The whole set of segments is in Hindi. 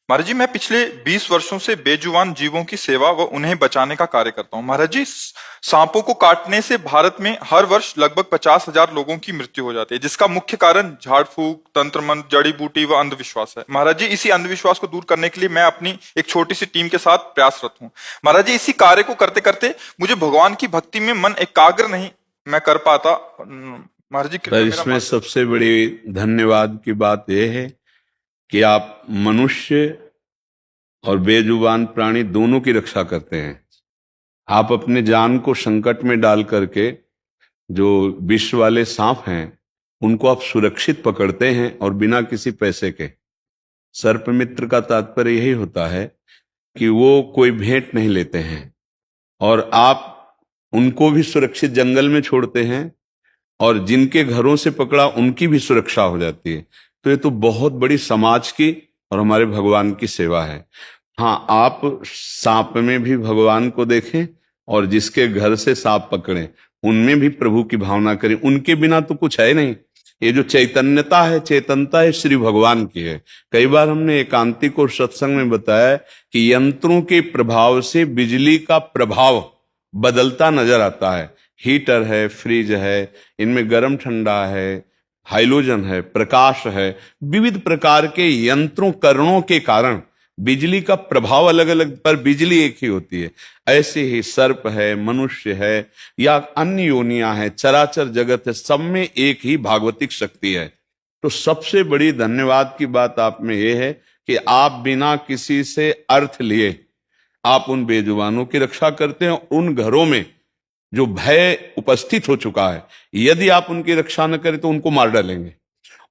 महाराज जी, मैं पिछले 20 वर्षों से बेजुबान जीवों की सेवा व उन्हें बचाने का कार्य करता हूँ। महाराज जी, सांपों को काटने से भारत में हर वर्ष लगभग 50,000 लोगों की मृत्यु हो जाती है, जिसका मुख्य कारण झाड़ फूक, तंत्र मंत्र, जड़ी बूटी व अंधविश्वास है। महाराज जी, इसी अंधविश्वास को दूर करने के लिए मैं अपनी एक छोटी सी टीम के साथ प्रयासरत हूँ। महाराज जी, इसी कार्य को करते करते मुझे भगवान की भक्ति में मन एकाग्र नहीं मैं कर पाता। महाराज जी, कृपया पर मेरा इसमें सबसे बड़ी धन्यवाद की बात यह है कि आप मनुष्य और बेजुबान प्राणी दोनों की रक्षा करते हैं। आप अपने जान को संकट में डाल करके जो विष वाले सांप हैं उनको आप सुरक्षित पकड़ते हैं और बिना किसी पैसे के। सर्प मित्र का तात्पर्य यही होता है कि वो कोई भेंट नहीं लेते हैं और आप उनको भी सुरक्षित जंगल में छोड़ते हैं और जिनके घरों से पकड़ा उनकी भी सुरक्षा हो जाती है। तो ये तो बहुत बड़ी समाज की और हमारे भगवान की सेवा है। हाँ, आप सांप में भी भगवान को देखें और जिसके घर से सांप पकड़े उनमें भी प्रभु की भावना करें। उनके बिना तो कुछ है नहीं। ये जो चैतन्यता है, चेतनता है, श्री भगवान की है। कई बार हमने एकांतिक और सत्संग में बताया कि यंत्रों के प्रभाव से बिजली का प्रभाव बदलता नजर आता है। हीटर है, फ्रिज है, इनमें गर्म ठंडा है, हाइलोजन है, प्रकाश है, विविध प्रकार के यंत्रों करणों के कारण बिजली का प्रभाव अलग अलग, पर बिजली एक ही होती है। ऐसे ही सर्प है, मनुष्य है या अन्य योनियां हैं, चराचर जगत है, सब में एक ही भागवतिक शक्ति है। तो सबसे बड़ी धन्यवाद की बात आप में यह है कि आप बिना किसी से अर्थ लिए आप उन बेजुबानों की रक्षा करते हैं। उन घरों में जो भय उपस्थित हो चुका है, यदि आप उनकी रक्षा न करें तो उनको मार डालेंगे,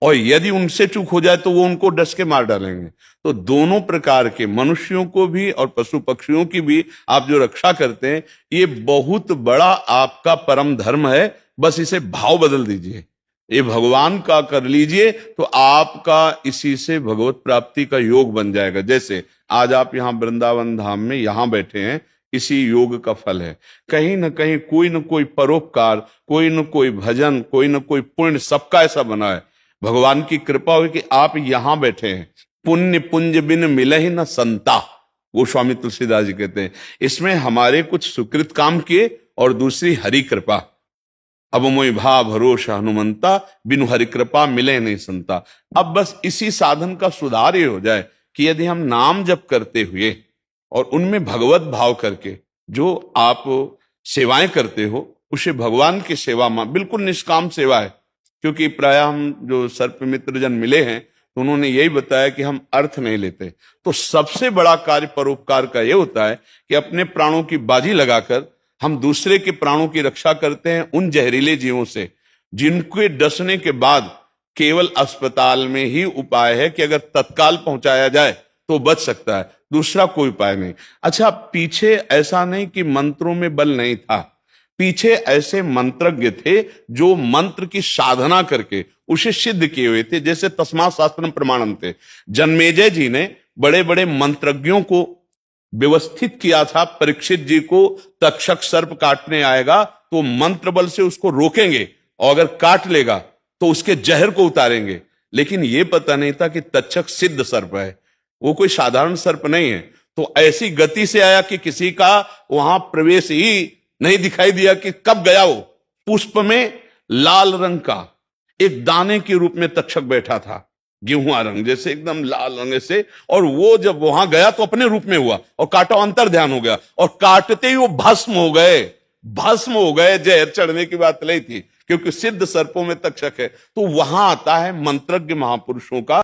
और यदि उनसे चूक हो जाए तो वो उनको डस के मार डालेंगे। तो दोनों प्रकार के मनुष्यों को भी और पशु पक्षियों की भी आप जो रक्षा करते हैं, ये बहुत बड़ा आपका परम धर्म है। बस इसे भाव बदल दीजिए, ये भगवान का कर लीजिए, तो आपका इसी से भगवत प्राप्ति का योग बन जाएगा। जैसे आज आप यहाँ वृंदावन धाम में यहाँ बैठे हैं, इसी योग का फल है। कहीं ना कहीं कोई न कोई परोपकार, कोई न कोई भजन, कोई न कोई पुण्य सबका ऐसा बना है। भगवान की कृपा हुई कि आप यहां बैठे हैं। पुण्य पुंज बिन मिलहि न संता, वो स्वामी तुलसीदास जी कहते हैं। इसमें हमारे कुछ सुकृत काम किए और दूसरी हरि कृपा। अब मोहि भा भरोसा हनुमंता, बिनु हरि कृपा मिले नहीं संता। अब बस इसी साधन का सुधार ये हो जाए कि यदि हम नाम जप करते हुए और उनमें भगवत भाव करके जो आप सेवाएं करते हो, उसे भगवान की सेवा में बिल्कुल निष्काम सेवा है। क्योंकि प्राय हम जो सर्प मित्र जन मिले हैं तो उन्होंने यही बताया कि हम अर्थ नहीं लेते। तो सबसे बड़ा कार्य परोपकार का यह होता है कि अपने प्राणों की बाजी लगाकर हम दूसरे के प्राणों की रक्षा करते हैं उन जहरीले जीवों से जिनके डसने के बाद केवल अस्पताल में ही उपाय है कि अगर तत्काल पहुंचाया जाए तो बच सकता है, दूसरा कोई उपाय नहीं। अच्छा, पीछे ऐसा नहीं कि मंत्रों में बल नहीं था, पीछे ऐसे मंत्रज्ञ थे जो मंत्र की साधना करके उसे सिद्ध किए हुए थे। जैसे तस्मात् शास्त्रम प्रमाणम थे, जन्मेजय जी ने बड़े बड़े मंत्रज्ञों को व्यवस्थित किया था। परीक्षित जी को तक्षक सर्प काटने आएगा तो मंत्र बल से उसको रोकेंगे और अगर काट लेगा तो उसके जहर को उतारेंगे। लेकिन यह पता नहीं था कि तक्षक सिद्ध सर्प है, वो कोई साधारण सर्प नहीं है। तो ऐसी गति से आया कि किसी का वहां प्रवेश ही नहीं दिखाई दिया कि कब गया। वो पुष्प में लाल रंग का एक दाने के रूप में तक्षक बैठा था, गेहूं रंग जैसे एकदम लाल रंग से, और वो जब वहां गया तो अपने रूप में हुआ और काटा, अंतर ध्यान हो गया और काटते ही वो भस्म हो गए। भस्म हो गए, जहर चढ़ने की बात नहीं थी, क्योंकि सिद्ध सर्पों में तक्षक है। तो वहां आता है मंत्रज्ञ महापुरुषों का